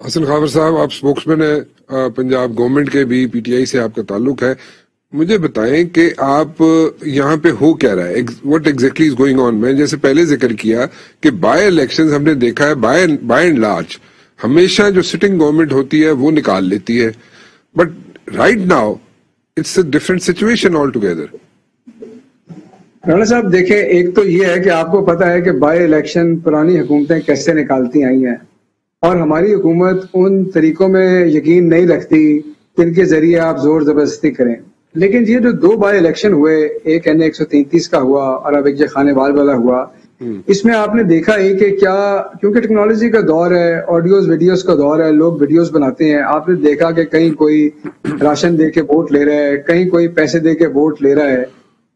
حسن خاور صاحب، آپ سپوکسمین ہیں پنجاب گورنمنٹ کے بھی، پی ٹی آئی سے آپ کا تعلق ہے. مجھے بتائیں کہ آپ یہاں پہ ہو کیا رہا ہے، what exactly is going on. میں جیسے پہلے ذکر کیا کہ بائی الیکشنز ہم نے دیکھا ہے بائی اینڈ لارج ہمیشہ جو سٹنگ گورنمنٹ ہوتی ہے وہ نکال لیتی ہے، but right now it's a different situation all together. Rana صاحب دیکھیں، ایک تو یہ ہے کہ آپ کو پتا ہے کہ بائی الیکشن پرانی حکومتیں کیسے نکالتی آئی ہیں، اور ہماری حکومت ان طریقوں میں یقین نہیں رکھتی جن کے ذریعے آپ زور زبردستی کریں. لیکن یہ جو دو بائی الیکشن ہوئے، ایک این 133 کا ہوا اور اب ایک خانے وال والا ہوا، اس میں آپ نے دیکھا ہی کہ کیا، کیونکہ ٹیکنالوجی کا دور ہے، آڈیوز ویڈیوز کا دور ہے، لوگ ویڈیوز بناتے ہیں. آپ نے دیکھا کہ کہیں کوئی راشن دے کے ووٹ لے رہا ہے، کہیں کوئی پیسے دے کے ووٹ لے رہا ہے.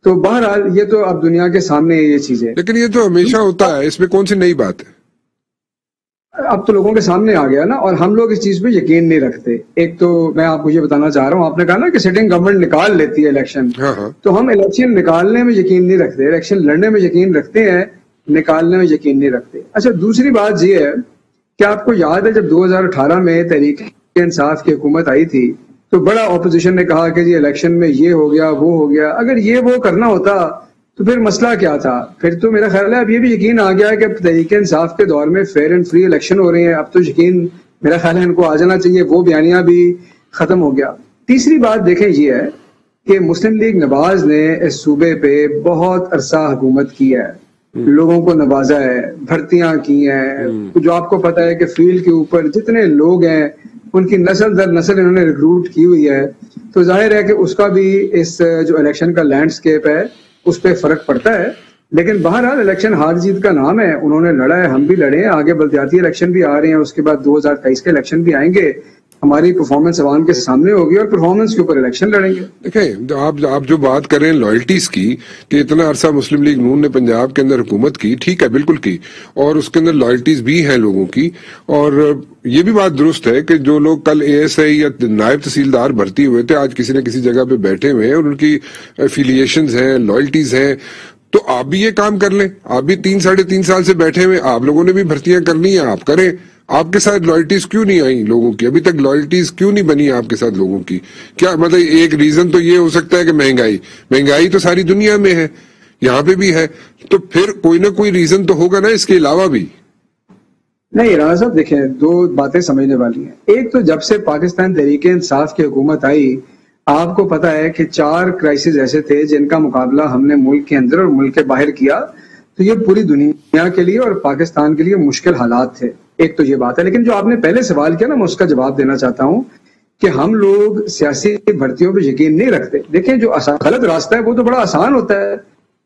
تو بہرحال یہ تو اب دنیا کے سامنے ہے یہ چیزیں. لیکن یہ تو ہمیشہ ہوتا ہے، اس میں کون سی نئی بات ہے؟ اب تو لوگوں کے سامنے آ گیا نا، اور ہم لوگ اس چیز پہ یقین نہیں رکھتے. ایک تو میں آپ کو یہ بتانا چاہ رہا ہوں، آپ نے کہا نا کہ سٹنگ گورنمنٹ نکال لیتی ہے الیکشن، تو ہم الیکشن نکالنے میں یقین نہیں رکھتے، الیکشن لڑنے میں یقین رکھتے ہیں، نکالنے میں یقین نہیں رکھتے. اچھا، دوسری بات یہ ہے کہ آپ کو یاد ہے جب 2018 میں تحریک انصاف کی حکومت آئی تھی تو بڑا اپوزیشن نے کہا کہ جی الیکشن میں یہ ہو گیا وہ ہو گیا. اگر یہ وہ کرنا ہوتا تو پھر مسئلہ کیا تھا؟ پھر تو میرا خیال ہے اب یہ بھی یقین آ گیا ہے کہ تحریک انصاف کے دور میں فیئر اینڈ فری الیکشن ہو رہے ہیں. اب تو یقین میرا خیال ہے ان کو آ جانا چاہیے، وہ بیانیہ بھی ختم ہو گیا. تیسری بات دیکھیں یہ ہے کہ مسلم لیگ نواز نے اس صوبے پہ بہت عرصہ حکومت کی ہے، لوگوں کو نوازا ہے، بھرتیاں کی ہیں، جو آپ کو پتا ہے کہ فیلڈ کے اوپر جتنے لوگ ہیں ان کی نسل در نسل انہوں نے ریکروٹ کی ہوئی ہے. تو ظاہر ہے کہ اس کا بھی اس جو الیکشن کا لینڈسکیپ ہے اس پہ فرق پڑتا ہے. لیکن بہرحال الیکشن ہار جیت کا نام ہے، انہوں نے لڑا ہے، ہم بھی لڑے ہیں. آگے بلدیاتی الیکشن بھی آ رہے ہیں، اس کے بعد 2023 کے الیکشن بھی آئیں گے. ہماری پرفارمنس عوام کے سامنے ہوگی اور پرفارمنس کے اوپر الیکشن لڑیں گے. دیکھیں، آپ جو بات کریں لائلٹیز کی کہ اتنا عرصہ مسلم لیگ نون نے پنجاب کے اندر حکومت کی، ٹھیک ہے، بالکل کی، اور اس کے اندر لائلٹیز بھی ہیں لوگوں کی. اور یہ بھی بات درست ہے کہ جو لوگ کل اے ایس آئی یا نائب تحصیلدار بھرتی ہوئے تھے آج کسی نہ کسی جگہ پہ بیٹھے ہوئے ہیں اور ان کی افیلیشنز ہیں، لائلٹیز ہیں. تو آپ بھی یہ کام کر لیں، آپ بھی 3-3.5 سال سے بیٹھے ہوئے، آپ لوگوں نے بھی بھرتیاں کرنی ہیں، آپ کریں. آپ کے ساتھ لائلٹیز کیوں نہیں آئیں لوگوں کی؟ ابھی تک لائلٹیز کیوں نہیں بنی آپ کے ساتھ لوگوں کی؟ کیا مطلب ایک ریزن تو یہ ہو سکتا ہے کہ مہنگائی تو ساری دنیا میں ہے، یہاں پہ بھی ہے، تو پھر کوئی نہ کوئی ریزن تو ہوگا نا اس کے علاوہ بھی. نہیں رانا صاحب، دیکھیں دو باتیں سمجھنے والی ہیں. ایک تو جب سے پاکستان تحریک انصاف کی حکومت آئی، آپ کو پتا ہے کہ 4 کرائسس ایسے تھے جن کا مقابلہ ہم نے ملک کے اندر اور ملک کے باہر کیا. تو یہ پوری دنیا کے لیے اور پاکستان کے لیے مشکل حالات تھے. ایک تو یہ بات ہے. لیکن جو آپ نے پہلے سوال کیا نا، میں اس کا جواب دینا چاہتا ہوں کہ ہم لوگ سیاسی بھرتیوں پہ یقین نہیں رکھتے. دیکھیں جو غلط راستہ ہے وہ تو بڑا آسان ہوتا ہے،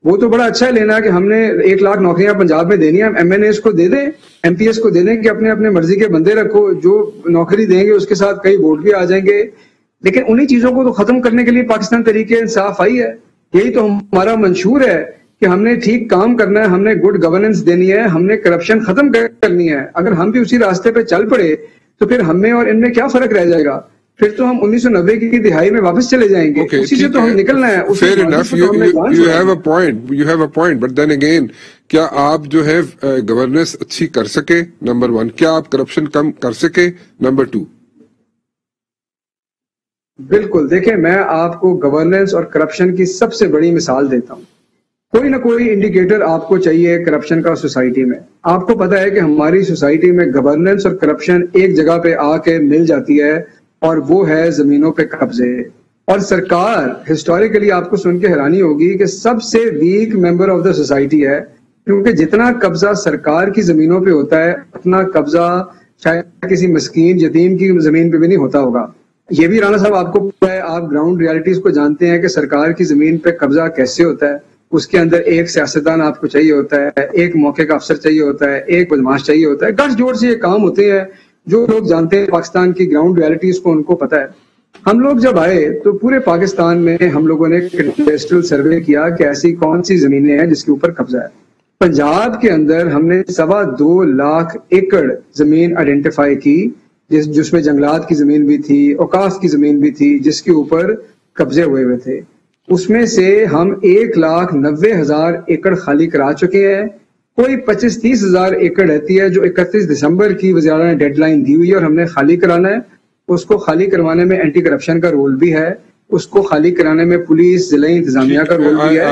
وہ تو بڑا اچھا ہے لینا کہ ہم نے 1 لاکھ نوکریاں پنجاب میں دینی ہیں، ایم این ایس کو دے دیں، ایم پی ایس کو دے دیں کہ اپنے اپنے مرضی کے بندے رکھو، جو نوکری دیں گے اس کے ساتھ کئی ووٹ بھی آ جائیں گے. لیکن انہی چیزوں کو تو ختم کرنے کے لیے پاکستان تحریک انصاف آئی ہے. یہی تو ہمارا منشور ہے کہ ہم نے ٹھیک کام کرنا ہے، ہم نے گڈ گورننس دینی ہے، ہم نے کرپشن ختم کرنی ہے. اگر ہم بھی اسی راستے پہ چل پڑے تو پھر ہم میں اور ان میں کیا فرق رہ جائے گا؟ پھر تو ہم 1990 کی دہائی میں واپس چلے جائیں گے. اسی سے تو ہم نکلنا ہے. Fair enough, you have a point, but then again کیا آپ جو ہے گورننس اچھی کر سکے؟ نمبر 1. کیا آپ کرپشن کم کر سکے؟ نمبر 2. بالکل. دیکھیں میں آپ کو گورننس اور کرپشن کی سب سے بڑی مثال دیتا ہوں. کوئی نہ کوئی انڈیکیٹر آپ کو چاہیے کرپشن کا سوسائٹی میں. آپ کو پتا ہے کہ ہماری سوسائٹی میں گورننس اور کرپشن ایک جگہ پہ آ کے مل جاتی ہے، اور وہ ہے زمینوں پہ قبضے. اور سرکار ہسٹوریکلی آپ کو سن کے حیرانی ہوگی کہ سب سے weak member of the society ہے، کیونکہ جتنا قبضہ سرکار کی زمینوں پہ ہوتا ہے اتنا قبضہ شاید کسی مسکین یتیم کی زمین پہ بھی نہیں ہوتا ہوگا. یہ بھی رانا صاحب آپ کو پتا ہے، آپ گراؤنڈ ریالٹیز کو جانتے ہیں کہ سرکار کی زمین پہ قبضہ کیسے ہوتا ہے. اس کے اندر ایک سیاستدان آپ کو چاہیے ہوتا ہے، ایک موقع کا افسر چاہیے ہوتا ہے، ایک بدماش چاہیے ہوتا ہے. گٹھ جوڑ سے یہ کام ہوتے ہیں. جو لوگ جانتے ہیں پاکستان کی گراؤنڈ ریالٹیز کو ان کو پتا ہے. ہم لوگ جب آئے تو پورے پاکستان میں ہم لوگوں نے کیڈسٹرل سروے کیا کہ ایسی کون سی زمینیں ہیں جس کے اوپر قبضہ ہے. پنجاب کے اندر ہم نے 2.25 لاکھ ایکڑ زمین آئیڈینٹیفائی کی جس میں جنگلات کی زمین بھی تھی، اوقاف کی زمین بھی تھی، جس کے اوپر قبضے ہوئے تھے. اس میں سے ہم 1,90,000 ایکڑ خالی کرا چکے ہیں. کوئی 25-30 ہزار ایکڑ رہتی ہے جو 31 دسمبر کی وزیر اعلیٰ نے ڈیڈ لائن دی ہوئی ہے اور ہم نے خالی کرانا ہے. اس کو خالی کروانے میں اینٹی کرپشن کا رول بھی ہے, اس کو خالی کرانے میں پولیس ضلعی انتظامیہ کا رول بھی ہے.